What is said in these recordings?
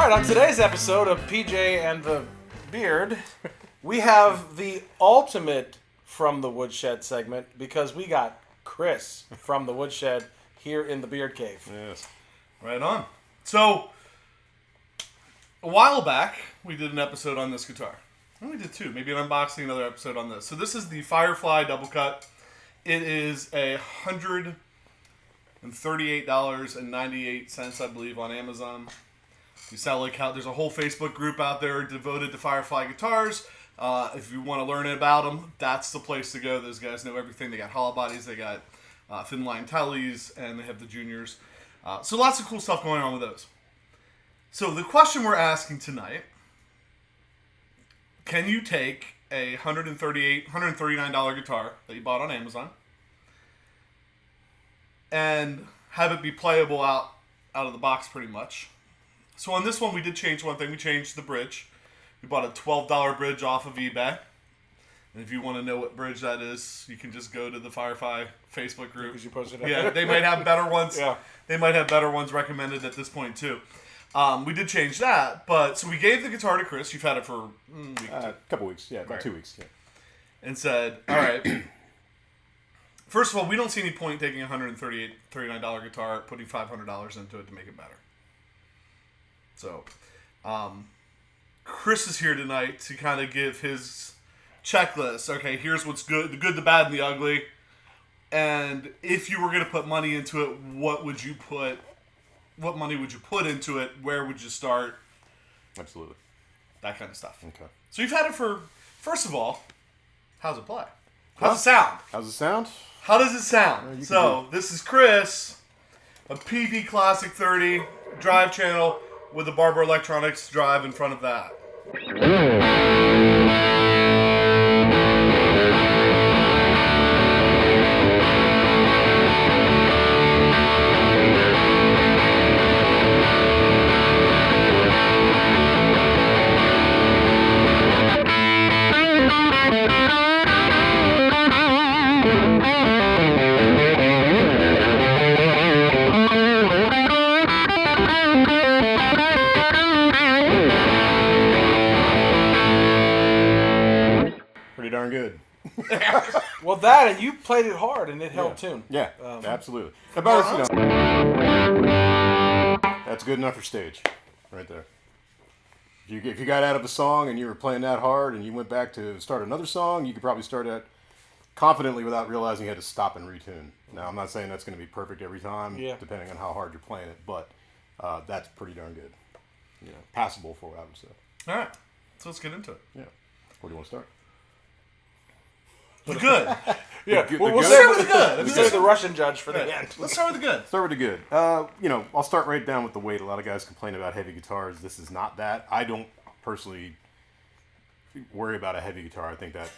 right, on today's episode of PJ and the Beard, we have the ultimate from the Woodshed segment because we got Chris from the Woodshed here in the Beard Cave. Yes. Right on. So, a while back, we did an episode on this guitar. And we did two, maybe an unboxing, another episode on this. So this is the Firefly Double Cut. It is $138.98, I believe, on Amazon. You sell like how there's a whole Facebook group out there devoted to Firefly guitars. If you want to learn about them, that's the place to go. Those guys know everything. They got hollow bodies, they got thin line tellies, and they have the juniors. So lots of cool stuff going on with those. So the question we're asking tonight: can you take a $139 guitar that you bought on Amazon and have it be playable out of the box pretty much? So on this one, we did change one thing. We changed the bridge. We bought a $12 bridge off of eBay. And if you want to know what bridge that is, you can just go to the Firefly Facebook group. Because you posted it. Yeah, they might have better ones. Yeah. They might have better ones recommended at this point, too. We did change that. But so we gave the guitar to Chris. You've had it for a week or two. A couple weeks. Yeah, about Right. 2 weeks. Yeah. And said, all right. First of all, we don't see any point taking a $139 guitar, putting $500 into it to make it better. So, Chris is here tonight to kind of give his checklist. Okay, here's what's good, the good, the bad, and the ugly. And if you were going to put money into it, what money would you put into it? Where would you start? Absolutely. That kind of stuff. Okay. So you've had it for, first of all, how's it play? How's it sound? How's it sound? How does it sound? So, this is Chris, a PV Classic 30 drive channel with a Barber Electronics drive in front of that. Pretty darn good. Well, that, and you played it hard, and it held tune. Yeah, absolutely. About, that's good enough for stage, right there. If you got out of a song and you were playing that hard and you went back to start another song, you could probably start it confidently without realizing you had to stop and retune. Now, I'm not saying that's going to be perfect every time, depending on how hard you're playing it, but that's pretty darn good. You know, passable for what I would say. All right. So let's get into it. Yeah. Where do you want to start? The good. Yeah, We'll start with the good. Let's save the Russian judge for the end. Let's start with the good. Start with the good. I'll start right down with the weight. A lot of guys complain about heavy guitars. This is not that. I don't personally worry about a heavy guitar. I think that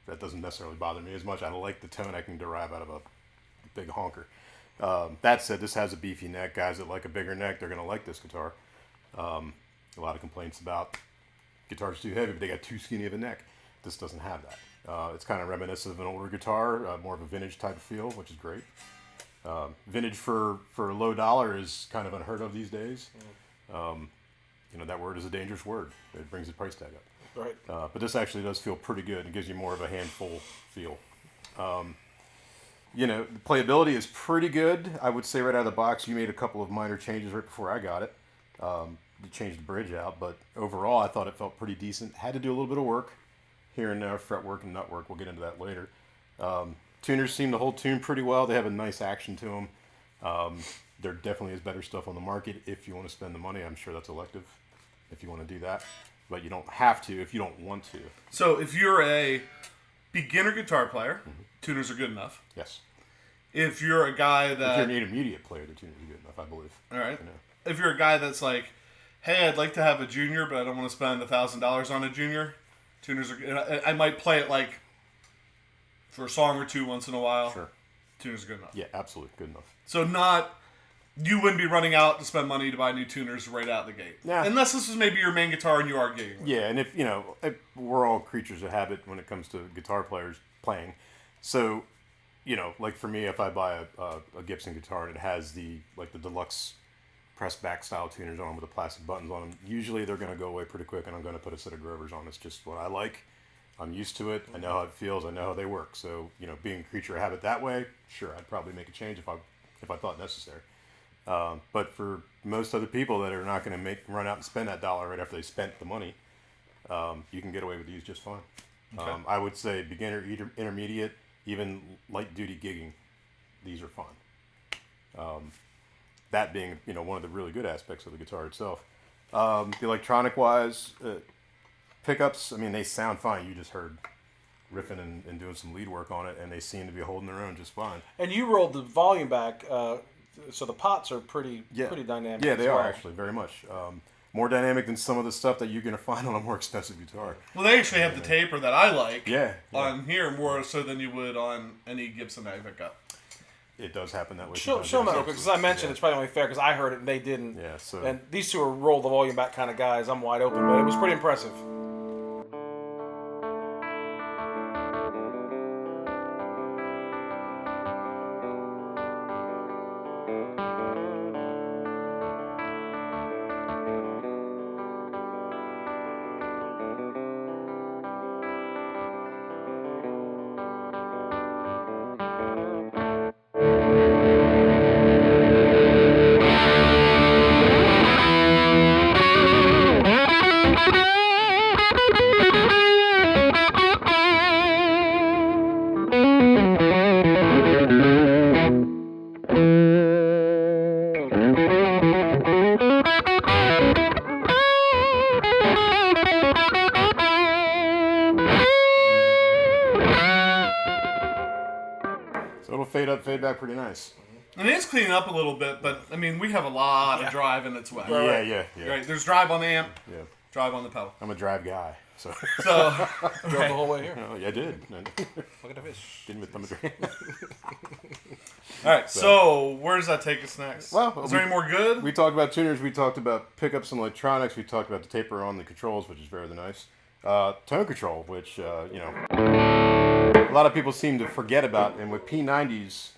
that doesn't necessarily bother me as much. I like the tone I can derive out of a big honker. That said, this has a beefy neck. Guys that like a bigger neck, they're going to like this guitar. A lot of complaints about guitars too heavy, but they got too skinny of a neck. This doesn't have that. It's kind of reminiscent of an older guitar, more of a vintage type of feel, which is great. Vintage for low dollar is kind of unheard of these days. That word is a dangerous word. It brings the price tag up. Right. But this actually does feel pretty good. It gives you more of a handful feel. The playability is pretty good. I would say right out of the box, you made a couple of minor changes right before I got it. You changed the bridge out, but overall, I thought it felt pretty decent. Had to do a little bit of work here and there, fretwork and nutwork. We'll get into that later. Tuners seem to hold tune pretty well. They have a nice action to them. There definitely is better stuff on the market if you want to spend the money. I'm sure that's elective if you want to do that. But you don't have to if you don't want to. So if you're a beginner guitar player, tuners are good enough. Yes. If you're a guy that... If you're an intermediate player, the tuners are good enough, I believe. All right. If you're a guy that's like, hey, I'd like to have a junior, but I don't want to spend $1,000 on a junior, tuners are... I might play it like for a song or two once in a while. Sure. Tuners are good enough. Yeah, absolutely. Good enough. So you wouldn't be running out to spend money to buy new tuners right out the gate. Yeah. Unless this was maybe your main guitar and you are gigging with it. Yeah, and if we're all creatures of habit when it comes to guitar players playing. So, like for me, if I buy a Gibson guitar and it has the deluxe press back style tuners on them with the plastic buttons on them. Usually they're going to go away pretty quick, and I'm going to put a set of Grovers on. It's just what I like. I'm used to it. I know how it feels. I know how they work. So, being a creature of habit that way, sure, I'd probably make a change if I thought necessary. But for most other people that are not going to run out and spend that dollar right after they spent the money, you can get away with these just fine. Okay. I would say beginner, intermediate, even light duty gigging, these are fun. That being, one of the really good aspects of the guitar itself. The electronic wise, pickups, they sound fine. You just heard riffing and doing some lead work on it, and they seem to be holding their own just fine. And you rolled the volume back, so the pots are pretty dynamic. Yeah, they are actually very much. More dynamic than some of the stuff that you're going to find on a more expensive guitar. Well, they actually have the taper that I like Yeah. on here more so than you would on any Gibson that I pick up. It does happen that way. Show them that real quick, because I mentioned it's probably only fair because I heard it and they didn't. Yeah, so. And these two are roll the volume back kind of guys. I'm wide open, but it was pretty impressive. Fade up, fade back pretty nice. And it is cleaning up a little bit, but we have a lot of drive in its way. Yeah. Right, there's drive on the amp, Yeah. drive on the pedal. I'm a drive guy, so. So, Drove the whole way here. Yeah, I did. Look at the fish. Didn't with thumb of drive. all right. So, where does that take us next? Well, is there any more good? We talked about tuners. We talked about pickups and electronics. We talked about the taper on the controls, which is very nice. Tone control, which a lot of people seem to forget about, and with P90s.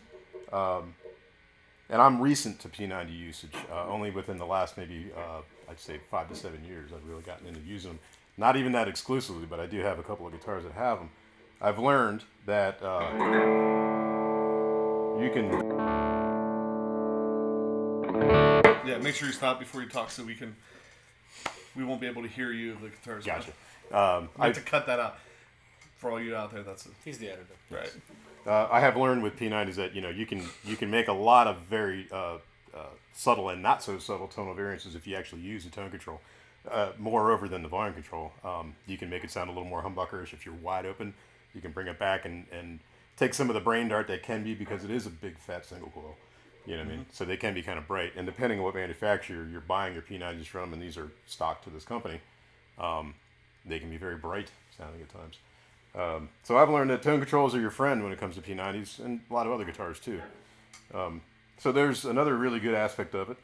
And I'm recent to P90 usage, only within the last maybe, I'd say 5 to 7 years, I've really gotten into using them. Not even that exclusively, but I do have a couple of guitars that have them. I've learned that you can... Yeah, make sure you stop before you talk so we won't be able to hear you if the guitar's Gotcha. I have to cut that out. For all you out there, He's the editor. right. I have learned with P90s that you can make a lot of very subtle and not so subtle tonal variances if you actually use the tone control. Moreover than the volume control, you can make it sound a little more humbuckerish if you're wide open. You can bring it back and take some of the brain dart that can be, because it is a big fat single coil. You know what I mean? So they can be kind of bright, and depending on what manufacturer you're buying your P90s from, and these are stock to this company, they can be very bright sounding at times. So I've learned that tone controls are your friend when it comes to P90s, and a lot of other guitars too. So there's another really good aspect of it.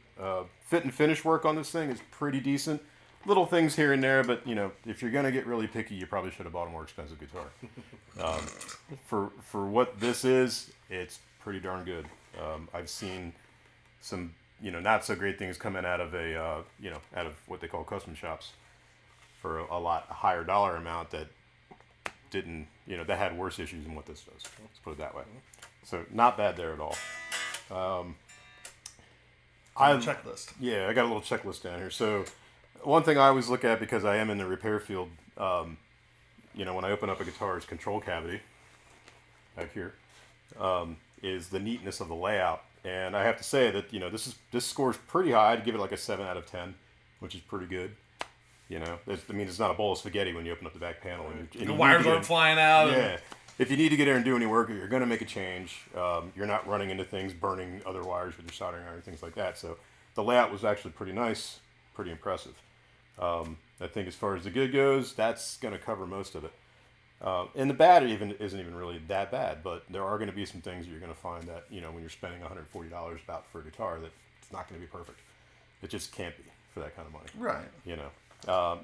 Fit and finish work on this thing is pretty decent. Little things here and there, but if you're gonna get really picky, you probably should have bought a more expensive guitar. For what this is, it's pretty darn good. I've seen some not so great things coming out of out of what they call custom shops for a lot higher dollar amount that didn't, that had worse issues than what this does. Let's put it that way. So not bad there at all. Checklist. Yeah, I got a little checklist down here. So one thing I always look at, because I am in the repair field, when I open up a guitar's control cavity, back here, is the neatness of the layout. And I have to say that, this scores pretty high. I'd give it like a 7 out of 10, which is pretty good. It's not a bowl of spaghetti when you open up the back panel. And the wires aren't flying out. Yeah. If you need to get there and do any work, or you're going to make a change, you're not running into things, burning other wires with your soldering iron, things like that. So the layout was actually pretty nice, pretty impressive. I think as far as the good goes, that's going to cover most of it. And the bad isn't even really that bad, but there are going to be some things that you're going to find that, when you're spending $140 about for a guitar, that it's not going to be perfect. It just can't be for that kind of money. Right.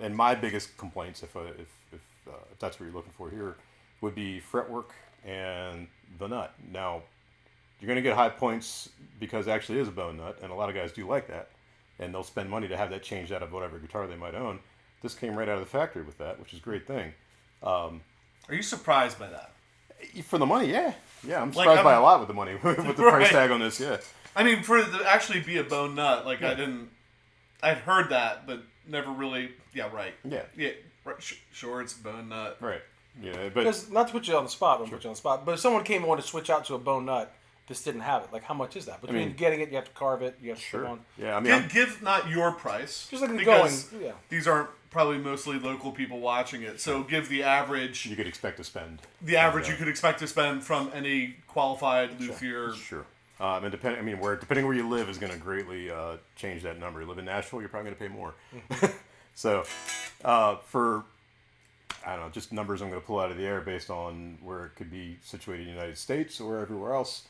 And my biggest complaints, if that's what you're looking for here, would be fretwork and the nut. Now, you're going to get high points because it actually is a bone nut, and a lot of guys do like that. and they'll spend money to have that changed out of whatever guitar they might own. This came right out of the factory with that, which is a great thing. Are you surprised by that? For the money, yeah. I'm surprised by a lot with the money, with the price tag on this, yeah. I mean, for it to actually be a bone nut, like I'd heard that, but never really, Yeah. right, sure, it's a bone nut. Right. Yeah, but Because, not to put you on the spot, but if someone came and wanted to switch out to a bone nut, this didn't have it. Like, how much is that? Between getting it, you have to carve it, you have to put on. Yeah, I mean, Give not your price. Just like because going, these aren't probably mostly local people watching it. So give the average. you could expect to spend. The average you could expect to spend from any qualified luthier. Sure. And depending where you live is going to greatly change that number. You live in Nashville, you're probably going to pay more. So, for I don't know, just numbers I'm going to pull out of the air based on where it could be situated in the United States or everywhere else.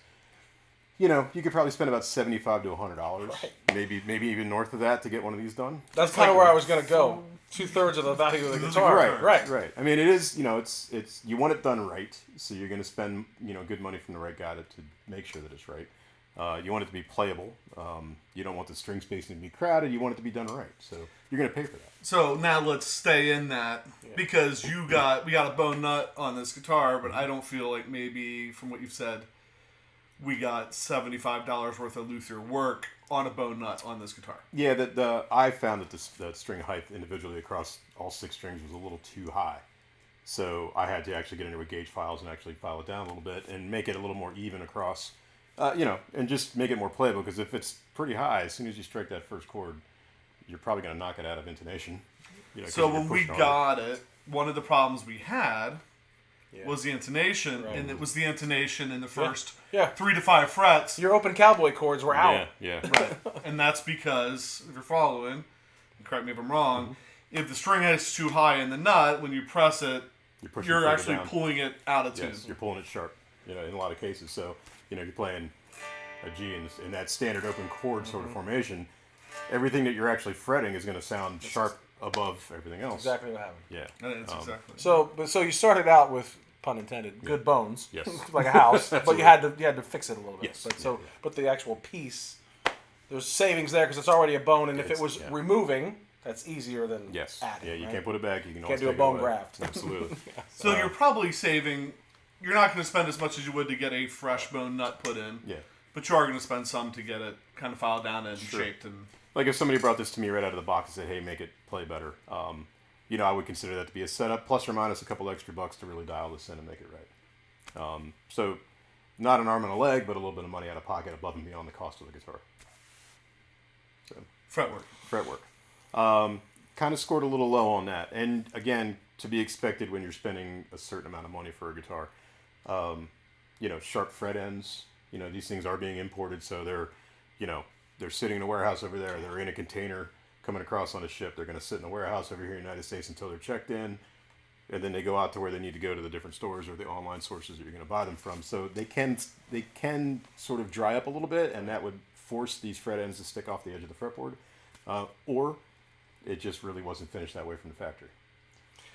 You could probably spend about $75 to $100, maybe even north of that to get one of these done. That's kind of where I was going to go. 2/3 of the value of the guitar. Right. I mean, it is. It's you want it done right, so you're going to spend good money from the right guy to make sure that it's right. You want it to be playable. You don't want the string spacing to be crowded. You want it to be done right. So you're going to pay for that. So now let's stay in that because we got a bone nut on this guitar, but I don't feel like maybe from what you've said, we got $75 worth of luthier work on a bone nut on this guitar. Yeah, I found that the string height individually across all 6 strings was a little too high. So I had to actually get into a gauge files and actually file it down a little bit and make it a little more even across, and just make it more playable, because if it's pretty high, as soon as you strike that first chord, you're probably going to knock it out of intonation. So when we got it, one of the problems we had was the intonation, and it was the intonation in the first 3 to 5 frets. Your open cowboy chords were out. Yeah. Right. And that's because, if you're following, correct me if I'm wrong, if the string head's too high in the nut, when you press it, you're actually pulling it out of tune. Yes, you're pulling it sharp, in a lot of cases. So, you're playing a G in that standard open chord sort of formation. Everything that you're actually fretting is going to sound sharp above everything else. Exactly what happened. Yeah. That's exactly. So you started out with, pun intended, good bones. Yes. Like a house, but you had to fix it a little bit. Yes. But the actual piece, there's savings there because it's already a bone, and if it was removing, that's easier than adding. Yeah, you can't put it back. You can't do a bone graft. Absolutely. So you're probably saving. You're not going to spend as much as you would to get a fresh bone nut put in. Yeah. But you are going to spend some to get it kind of filed down and shaped and. Like if somebody brought this to me right out of the box and said, "Hey, make it play better," I would consider that to be a setup, plus or minus a couple extra bucks to really dial this in and make it right. So, not an arm and a leg, but a little bit of money out of pocket above and beyond the cost of the guitar. So, Fretwork. Kind of scored a little low on that, and again, to be expected when you're spending a certain amount of money for a guitar. Sharp fret ends. These things are being imported, so they're sitting in a warehouse over there. They're in a container coming across on a ship. They're going to sit in a warehouse over here in the United States until they're checked in. And then they go out to where they need to go to the different stores or the online sources that you're going to buy them from. So they can sort of dry up a little bit, and that would force these fret ends to stick off the edge of the fretboard. Or it just really wasn't finished that way from the factory.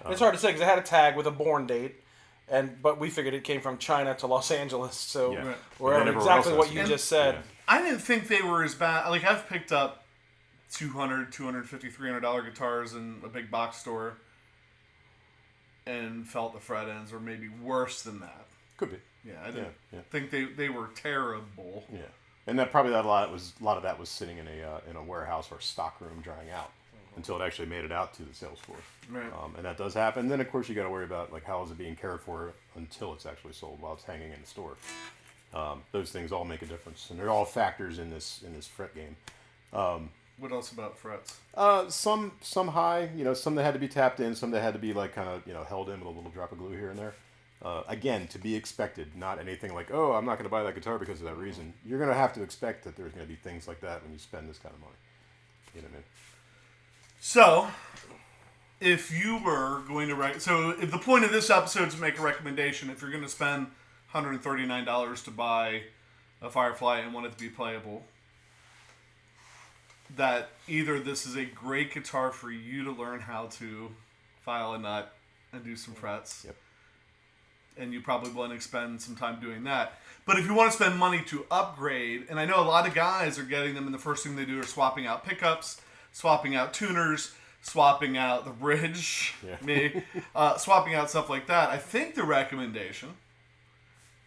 It's hard to say because it had a tag with a born date. But we figured it came from China to Los Angeles, so we're exactly what you just said. Yeah. I didn't think they were as bad. Like, I've picked up $200, $250, $300 guitars in a big box store and felt the fret ends were maybe worse than that. Could be. Yeah, I didn't think they were terrible. Yeah, and that probably a lot of that was sitting in a warehouse or stock room drying out until it actually made it out to the sales floor. Right. And that does happen. And then of course you got to worry about how is it being cared for until it's actually sold while it's hanging in the store. Those things all make a difference, and they're all factors in this fret game. What else about frets? Some high, some that had to be tapped in, some that had to be like kind of held in with a little drop of glue here and there. Again, to be expected, not anything like, oh, I'm not going to buy that guitar because of that reason. You're going to have to expect that there's going to be things like that when you spend this kind of money. You know what I mean? So, if you were going to if the point of this episode is to make a recommendation, if you're going to spend $139 to buy a Firefly and want it to be playable, that either this is a great guitar for you to learn how to file a nut and do some frets. Yep. and you probably want to spend some time doing that. But if you want to spend money to upgrade, and I know a lot of guys are getting them, and the first thing they do are swapping out pickups, swapping out tuners, swapping out the bridge, swapping out stuff like that. I think the recommendation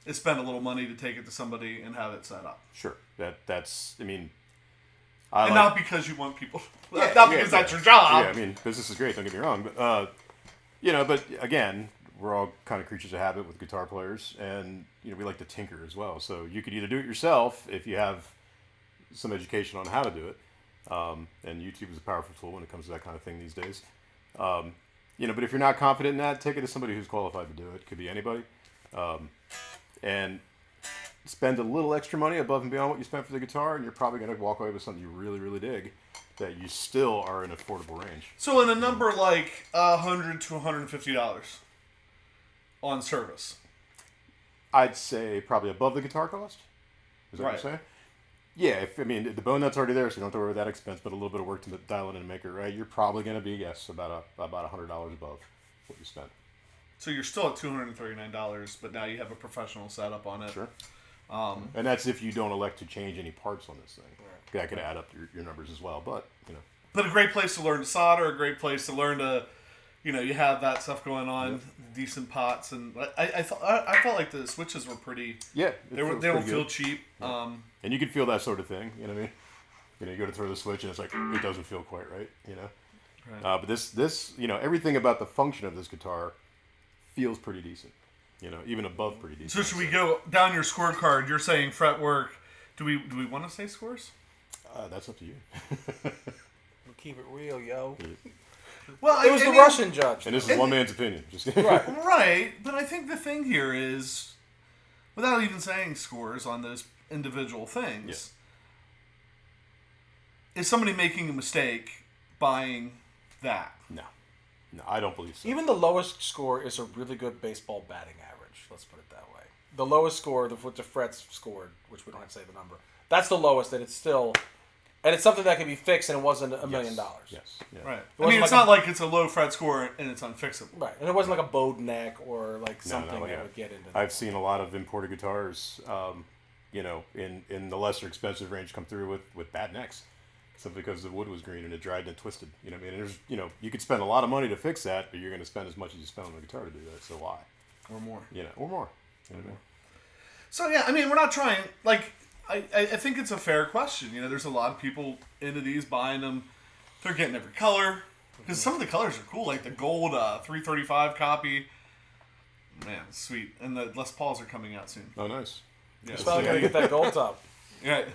is spend a little money to take it to somebody and have it set up. Sure. That's, I mean... not because you want people... not because that's your job. Yeah, I mean, business is great, don't get me wrong. But, but again, we're all kind of creatures of habit with guitar players. And, we like to tinker as well. So you could either do it yourself if you have some education on how to do it. And YouTube is a powerful tool when it comes to that kind of thing these days. But if you're not confident in that, take it to somebody who's qualified to do it. Could be anybody. And spend a little extra money above and beyond what you spent for the guitar, and you're probably going to walk away with something you really, really dig that you still are in affordable range. So in a number like $100 to $150 on service, I'd say probably above the guitar cost. Is that what you're saying? Yeah, the bone nut's already there, so you don't have to worry about that expense, but a little bit of work to dial it in and make it right. You're probably going to be, about $100 above what you spent. So you're still at $239, but now you have a professional setup on it. Sure. And that's if you don't elect to change any parts on this thing. Right. That could add up to your numbers as well, but, But a great place to learn to solder, a great place to learn to, you have that stuff going on, decent pots, and I felt like the switches were pretty... Yeah. They don't feel cheap. Yeah. And you can feel that sort of thing, you know what I mean? You go to throw the switch and it's like, it doesn't feel quite right, Right. But this, everything about the function of this guitar feels pretty decent. Even above pretty decent. So should we go down your scorecard? You're saying Fretwork. Do we want to say scores? That's up to you. We'll keep it real, yo. Well, it was the Russian judge. And this is one man's opinion. Right. But I think the thing here is, without even saying scores on those individual things, is somebody making a mistake buying that? No, I don't believe so. Even the lowest score is a really good baseball batting average. Let's put it that way. The lowest score, what the frets scored, which we don't have to say the number, that's the lowest, and it's still... And it's something that can be fixed, and it wasn't $1 million. Yes. Yeah. Right. It's not like it's a low fret score and it's unfixable. Right. And it wasn't like a bowed neck or something that would get into that. I've seen a lot of imported guitars, in the lesser expensive range come through with bad necks. Simply because the wood was green and it dried and twisted. And there's, you could spend a lot of money to fix that, but you're going to spend as much as you spend on the guitar to do that. So why? Or more. Or more. So we're not trying, I think it's a fair question. There's a lot of people into these, buying them. They're getting every color. Because some of the colors are cool, like the gold 335 copy. Man, sweet. And the Les Pauls are coming out soon. Oh, nice. Yeah, so I got to get that gold top. Right.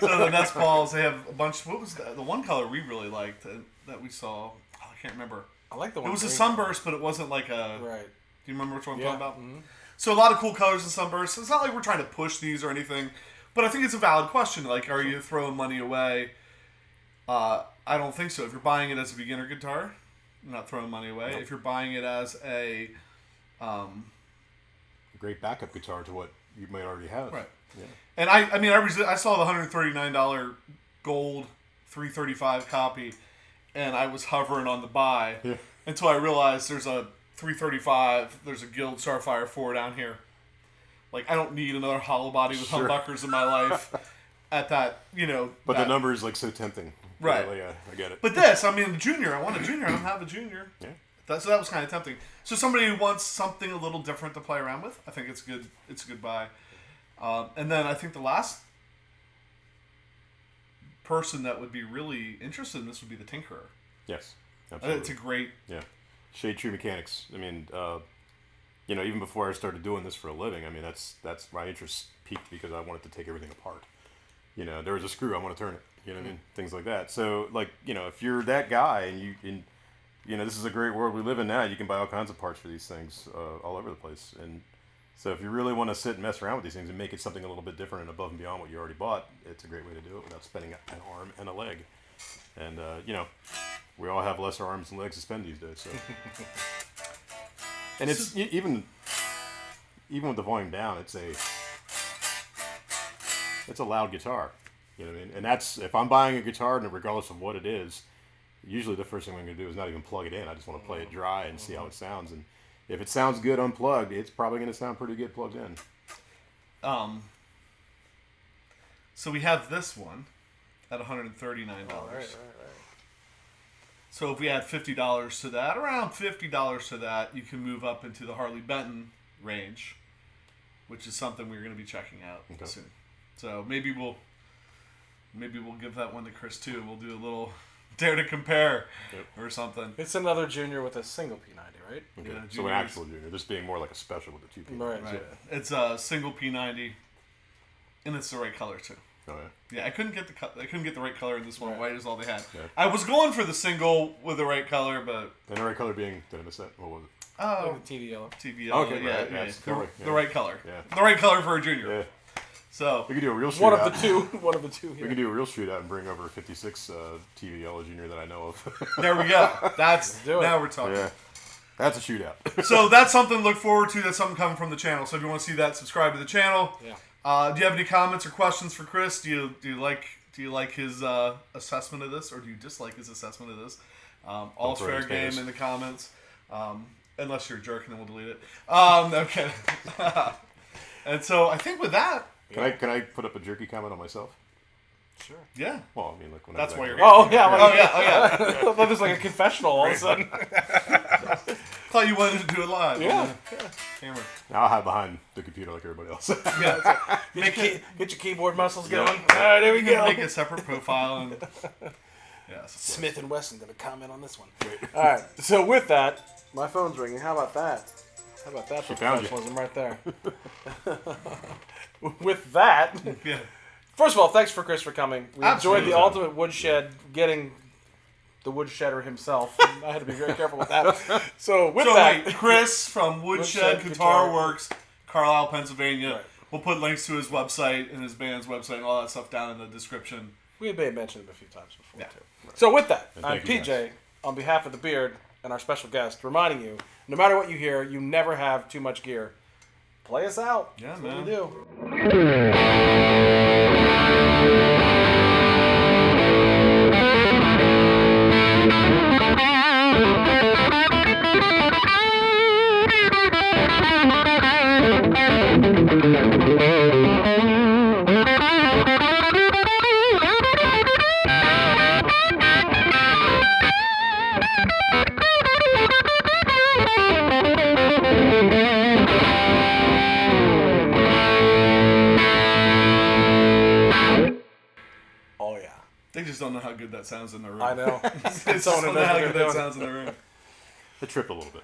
So the Les Pauls, they have a bunch. What was the one color we really liked that we saw? I can't remember. I like the one. It was a sunburst, but it wasn't like a... Right. Do you remember which one I'm talking about? Mm-hmm. So a lot of cool colors in sunbursts. It's not like we're trying to push these or anything. But I think it's a valid question. Are you throwing money away? I don't think so. If you're buying it as a beginner guitar, you're not throwing money away. Nope. If you're buying it as a great backup guitar to what you might already have. Right. Yeah. And I saw the $139 gold 335 copy, and I was hovering on the buy until I realized there's a 335, there's a Guild Starfire 4 down here. I don't need another hollow body with humbuckers in my life at that, But the number is, so tempting. Right. Yeah, I get it. But this, the junior, I want a junior. I don't have a junior. Yeah. So that was kind of tempting. So somebody who wants something a little different to play around with, I think it's good. It's a good buy. And then I think the last person that would be really interested in this would be the tinkerer. Yes, absolutely. It's a great... Yeah. Shade Tree Mechanics. Even before I started doing this for a living, that's my interest peaked because I wanted to take everything apart. There was a screw, I want to turn it. You know what I mean? Things like that. So, if you're that guy and this is a great world we live in now, you can buy all kinds of parts for these things all over the place. And so if you really want to sit and mess around with these things and make it something a little bit different and above and beyond what you already bought, it's a great way to do it without spending an arm and a leg. And, we all have lesser arms and legs to spend these days, so... And it's even with the volume down, it's a loud guitar. You know what I mean? And that's, if I'm buying a guitar, and regardless of what it is, usually the first thing I'm going to do is not even plug it in. I just want to play it dry and see how it sounds. And if it sounds good unplugged, it's probably going to sound pretty good plugged in. So we have this one at $139. Right. So if we add $50 to that, around $50 to that, you can move up into the Harley Benton range, which is something we're going to be checking out soon. So maybe we'll give that one to Chris too. We'll do a little dare to compare or something. It's another junior with a single P90, right? Okay. Yeah, So an actual junior. This being more like a special with the 2 P90s. Right. Yeah. It's a single P90, and it's the right color too. Oh, yeah. Yeah, I couldn't get the right color in this one. Right. White is all they had. Yeah. I was going for the single with the right color, but And the right color being, did I miss that? What was it? Like the TV yellow. TV. Okay, yeah, right, yeah, yes, the yeah. right color. Yeah. The right color for a junior. Yeah. So We could do a real shootout. One of the two. One of the two We here. could do a real shootout and bring over a 56 TV yellow junior that I know of. there we go. That's do it. now we're talking. Yeah. That's a shootout. So that's something to look forward to. That's something coming from the channel. So if you want to see that, subscribe to the channel. Yeah. Do you have any comments or questions for Chris? Do you like his assessment of this, or do you dislike his assessment of this? All's throw fair his game penis. in the comments. Unless you're a jerk, and then we'll delete it. No kidding. And so I think with that, Can I put up a jerky comment on myself? Sure. yeah. Well, I mean, like when That's I why was you're Oh yeah. Like, Oh yeah. I thought it was like a confessional all of a sudden. Thought you wanted to do it live. Yeah. Camera. Now I'll hide behind the computer like everybody else. Yeah. Get your keyboard muscles going. All right, there we go. Make a separate profile and yes. Smith and Wesson gonna comment on this one. All right. So with that, my phone's ringing. How about that? How about that for found you. professionalism right there? With that, Yeah. first of all, thanks for Chris for coming. We enjoyed Absolutely. the ultimate woodshed, getting the woodshedder himself. I had to be very careful with that. So with that, Wait, Chris from Woodshed Guitar Works, Carlisle, Pennsylvania. Right. We'll put links to his website and his band's website and all that stuff down in the description. we may have mentioned it a few times before Yeah. too. So with that, And I'm thank you, PJ on behalf of the Beard and our special guest, reminding you, no matter what you hear, you never have too much gear. Play us out. Yeah, That's man. what we do. Oh yeah, They just don't know how good that sounds in the room. I know. They just Someone don't who know knows how what good they're that doing. sounds in the room. It tripped a little bit.